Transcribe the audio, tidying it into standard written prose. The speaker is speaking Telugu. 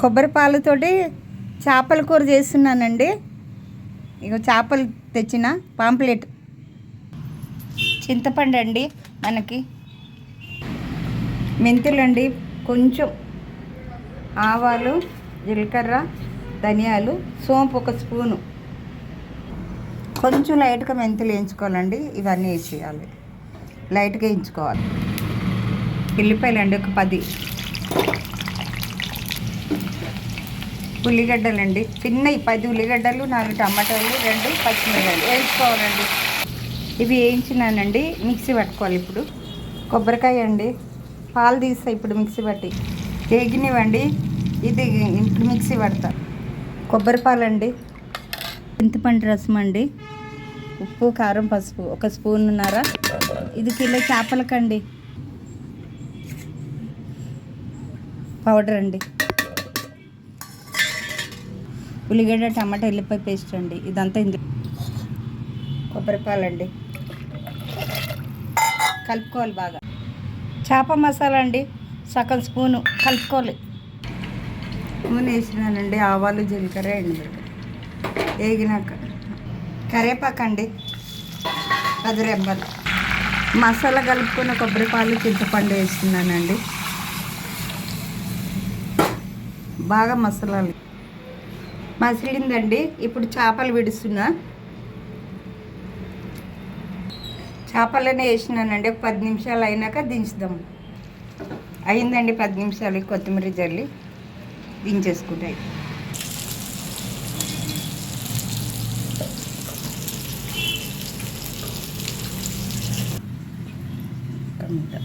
కొబ్బరి పాలతోటి చేపల కూర చేస్తున్నానండి. ఇక చేపలు తెచ్చిన పాంప్లెట్, చింతపండు అండి, మనకి మెంతులు అండి, కొంచెం ఆవాలు, జీలకర్ర, ధనియాలు, సోంపు ఒక స్పూను, కొంచెం లైట్గా మెంతులు వేయించుకోవాలండి. ఇవన్నీ వేసేయాలి, లైట్గా వేయించుకోవాలి. ఉల్లిపాయలు అండి ఒక 10, ఉల్లిగడ్డలండి చిన్నవి 10 ఉల్లిగడ్డలు, 4 టమాటాలు, 2 పచ్చిమిరపకాయలు వేయించుకోవాలండి. ఇవి వేయించినానండి, మిక్సీ పట్టుకోవాలి. ఇప్పుడు కొబ్బరికాయ అండి, పాలు తీస్తా ఇప్పుడు మిక్సీ పట్టి, వేగినవండి. ఇది ఇప్పుడు మిక్సీ పడతా. కొబ్బరి పాలండి, చింతపండు రసం అండి, ఉప్పు, కారం, పసుపు 1 స్పూన్నర. ఇది కిలో చేపలకండి పౌడర్ అండి, ఉల్లిగడ్డ, టమాటా, ఎల్లిపాయ పేస్ట్ అండి. ఇదంతా ఇందులో కొబ్బరిపాలండి, కలుపుకోవాలి బాగా. చేప మసాలా అండి, సగం స్పూను కలుపుకోవాలి. నూనె వేసినానండి, ఆవాలు, జీలకర్ర, ఎండుమిరపకాయ వేగినాక కరివేపాకు అండి 10 రెమ్మలు. మసాలా కలుపుకున్న కొబ్బరిపాలు, చింతపండు వేస్తున్నానండి. బాగా మసాలాలు మసిలిందండి. ఇప్పుడు చేపలు విడుస్తున్నా. చేపలనే వేసినానండి. ఒక 10 నిమిషాలు అయినాక దించుదాం. అయిందండి 10 నిమిషాలు. కొత్తిమీర జల్లి దించేసుకుంటాయి. టమాటా